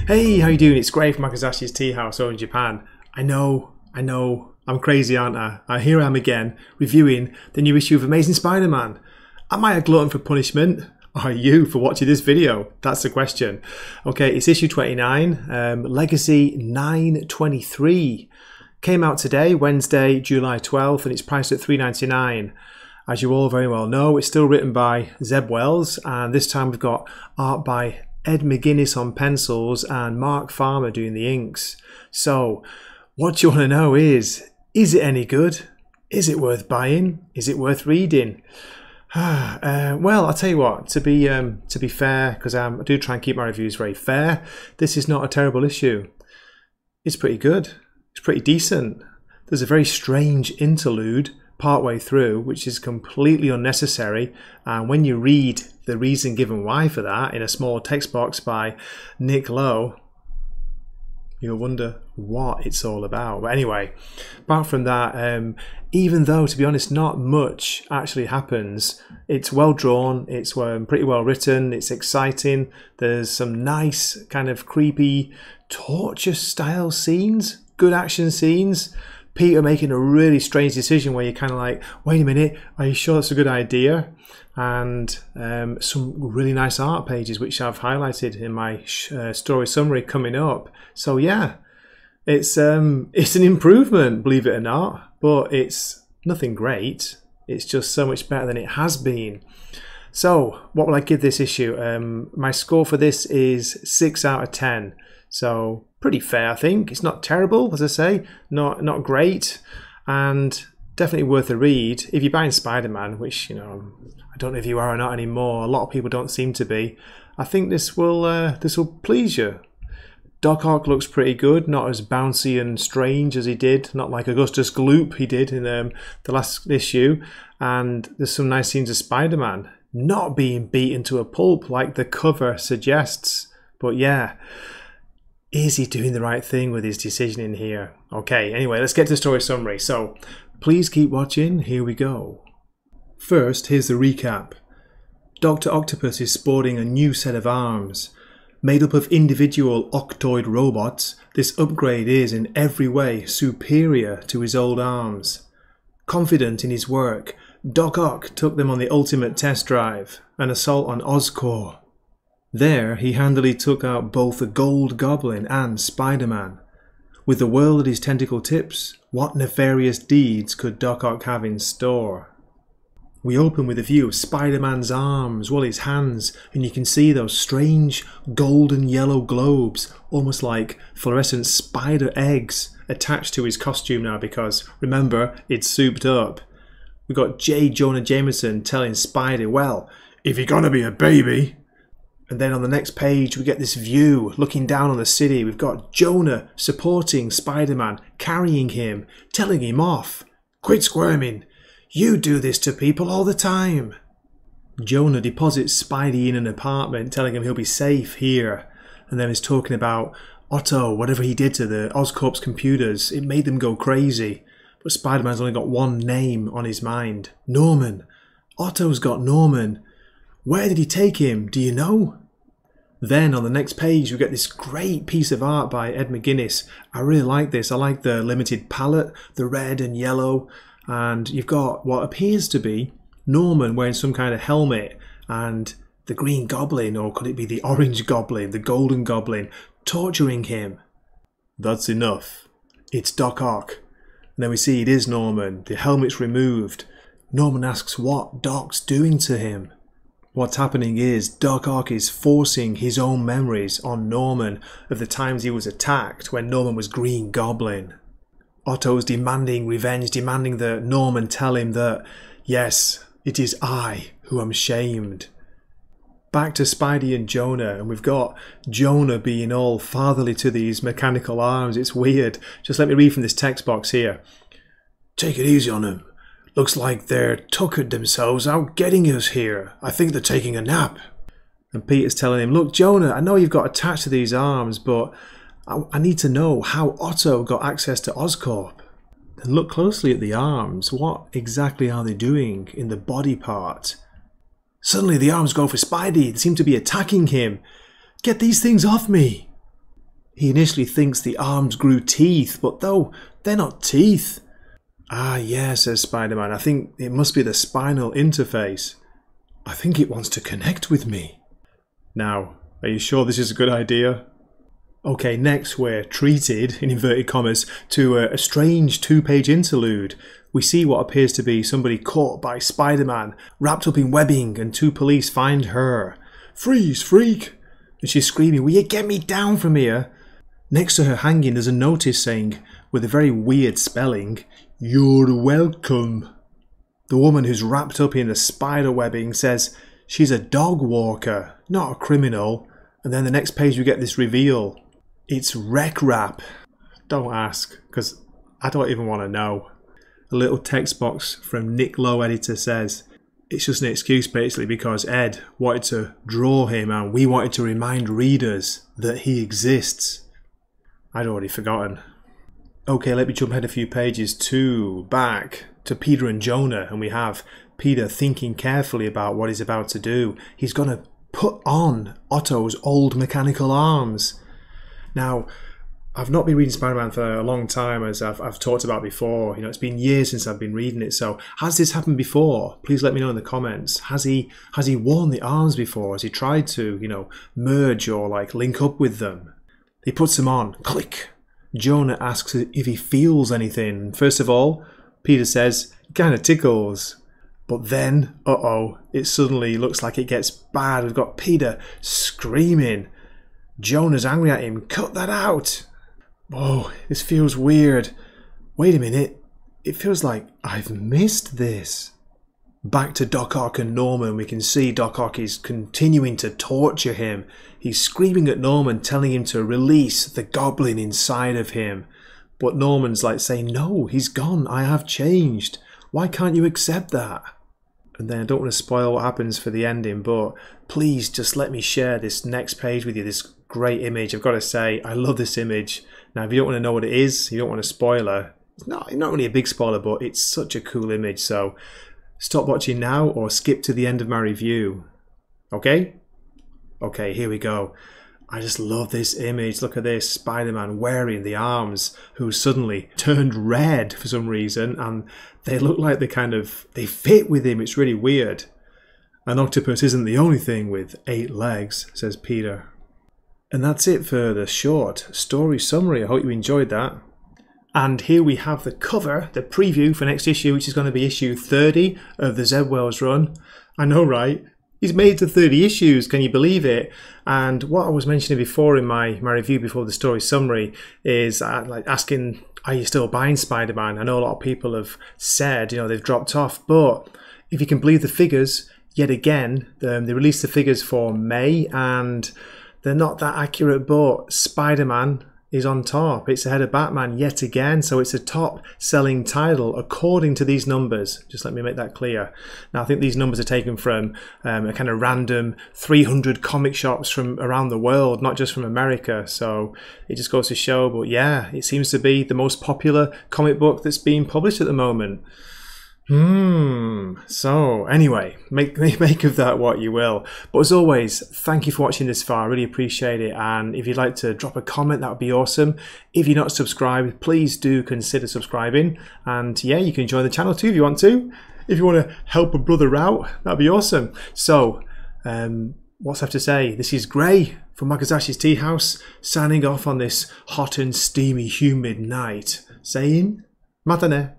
Hey, how you doing? It's Gray from Makazashi's Tea House over in Japan. I know, I'm crazy, aren't I? Here I am again, reviewing the new issue of Amazing Spider-Man. Am I a glutton for punishment? Are you for watching this video? That's the question. Okay, it's issue 29, Legacy 923. Came out today, Wednesday, July 12th, and it's priced at $3.99. As you all very well know, it's still written by Zeb Wells, and this time we've got art by Ed McGuinness on pencils and Mark Farmer doing the inks. So, what you want to know is it any good? Is it worth buying? Is it worth reading? Well, I'll tell you what, to be fair, because I do try and keep my reviews very fair, this is not a terrible issue. It's pretty good. It's pretty decent. There's a very strange interlude partway through, which is completely unnecessary, and when you read the reason given why for that in a small text box by Nick Lowe, you'll wonder what it's all about. But anyway, apart from that, even though, to be honest, not much actually happens, it's well drawn, it's pretty well written, it's exciting, there's some nice kind of creepy torture style scenes, good action scenes, Peter making a really strange decision where you're kind of like, wait a minute, are you sure that's a good idea? And some really nice art pages which I've highlighted in my story summary coming up. So yeah, it's an improvement, believe it or not, but it's nothing great. It's just so much better than it has been. So what will I give this issue? My score for this is 6 out of 10. So pretty fair, I think. It's not terrible, as I say, not great, and definitely worth a read if you're buying Spider-Man, which, you know, I don't know if you are or not anymore. A lot of people don't seem to be. I think this will please you. Doc Ock looks pretty good, not as bouncy and strange as he did, not like Augustus Gloop he did in the last issue, and there's some nice scenes of Spider-Man not being beaten to a pulp like the cover suggests. But yeah, is he doing the right thing with his decision in here? Okay, anyway, let's get to the story summary. So, please keep watching. Here we go. First, here's the recap. Dr. Octopus is sporting a new set of arms. Made up of individual octoid robots, this upgrade is in every way superior to his old arms. Confident in his work, Doc Ock took them on the ultimate test drive, an assault on Oscorp. There, he handily took out both the Gold Goblin and Spider-Man. With the world at his tentacle tips, what nefarious deeds could Doc Ock have in store? We open with a view of Spider-Man's arms, well, his hands, and you can see those strange golden yellow globes, almost like fluorescent spider eggs, attached to his costume now because, remember, it's souped up. We got J. Jonah Jameson telling Spidey, well, if you're gonna be a baby. And then on the next page we get this view looking down on the city. We've got Jonah supporting Spider-Man, carrying him, telling him off. Quit squirming. You do this to people all the time. Jonah deposits Spidey in an apartment, telling him he'll be safe here. And then he's talking about Otto, whatever he did to the Oscorp's computers, it made them go crazy. But Spider-Man's only got one name on his mind. Norman. Otto's got Norman. Where did he take him? Do you know? Then on the next page we get this great piece of art by Ed McGuinness. I really like this. I like the limited palette, the red and yellow, and you've got what appears to be Norman wearing some kind of helmet and the Green Goblin, or could it be the Orange Goblin, the Golden Goblin, torturing him. That's enough. It's Doc Ock. And then we see it is Norman. The helmet's removed. Norman asks what Doc's doing to him. What's happening is Doc Ock is forcing his own memories on Norman of the times he was attacked when Norman was Green Goblin. Otto's demanding revenge, demanding that Norman tell him that, yes, it is I who am shamed. Back to Spidey and Jonah, and we've got Jonah being all fatherly to these mechanical arms. It's weird. Just let me read from this text box here. Take it easy on him. Looks like they're tuckered themselves out getting us here. I think they're taking a nap. And Peter's telling him, look, Jonah, I know you've got attached to these arms, but I need to know how Otto got access to Oscorp. And look closely at the arms. What exactly are they doing in the body part? Suddenly the arms go for Spidey. They seem to be attacking him. Get these things off me. He initially thinks the arms grew teeth, but though they're not teeth. Ah, yeah, says Spider-Man. I think it must be the spinal interface. I think it wants to connect with me. Now, are you sure this is a good idea? Okay, next we're treated, in inverted commas, to a strange 2-page interlude. We see what appears to be somebody caught by Spider-Man, wrapped up in webbing, and 2 police find her. Freeze, freak! And she's screaming, will you get me down from here? Next to her hanging there's a notice saying, with a very weird spelling, you're welcome. The woman who's wrapped up in the spider webbing says she's a dog walker, not a criminal. And then the next page we get this reveal. It's Rec Rap. Don't ask, because I don't even want to know. A little text box from Nick Lowe editor says, it's just an excuse basically because Ed wanted to draw him and we wanted to remind readers that he exists. I'd already forgotten. Okay, let me jump ahead a few pages back to Peter and Jonah, and we have Peter thinking carefully about what he's about to do. He's going to put on Otto's old mechanical arms. Now, I've not been reading Spider-Man for a long time, as I've talked about before. You know, it's been years since I've been reading it. So, has this happened before? Please let me know in the comments. Has he worn the arms before? Has he tried to, you know, merge or like link up with them? He puts them on. Click. Jonah asks if he feels anything. First of all, Peter says it kind of tickles. But then, it suddenly looks like it gets bad. We've got Peter screaming. Jonah's angry at him. Cut that out. Oh, this feels weird. Wait a minute. It feels like I've missed this. Back to Doc Ock and Norman. We can see Doc Ock is continuing to torture him. He's screaming at Norman, telling him to release the goblin inside of him. But Norman's like saying, no, he's gone. I have changed. Why can't you accept that? And then I don't want to spoil what happens for the ending, but please just let me share this next page with you, this great image. I've got to say, I love this image. Now, if you don't want to know what it is, you don't want a spoiler, it's not really a big spoiler, but it's such a cool image. So stop watching now or skip to the end of my review. Okay? Okay, here we go. I just love this image. Look at this, Spider-Man wearing the arms, who suddenly turned red for some reason, and they look like they fit with him. It's really weird. An octopus isn't the only thing with 8 legs, says Peter. And that's it for the short story summary. I hope you enjoyed that. And here we have the cover, the preview for next issue, which is going to be issue 30 of the Zeb Wells run. I know, right? He's made it to 30 issues, can you believe it? And what I was mentioning before in my review before the story summary is like asking, are you still buying Spider-Man? I know a lot of people have said, you know, they've dropped off, but if you can believe the figures, yet again, they released the figures for May and they're not that accurate, but Spider-Man is on top. It's ahead of Batman yet again, so it's a top-selling title according to these numbers. Just let me make that clear. Now, I think these numbers are taken from a kind of random 300 comic shops from around the world, not just from America, so it just goes to show, but yeah, it seems to be the most popular comic book that's being published at the moment. So anyway, make of that what you will. But as always, thank you for watching this far. I really appreciate it. And if you'd like to drop a comment, that would be awesome. If you're not subscribed, please do consider subscribing. And yeah, you can join the channel too if you want to. If you want to help a brother out, that'd be awesome. So, what's left to say? This is Gray from Makazashi's Tea House, signing off on this hot and steamy, humid night, saying, Matane.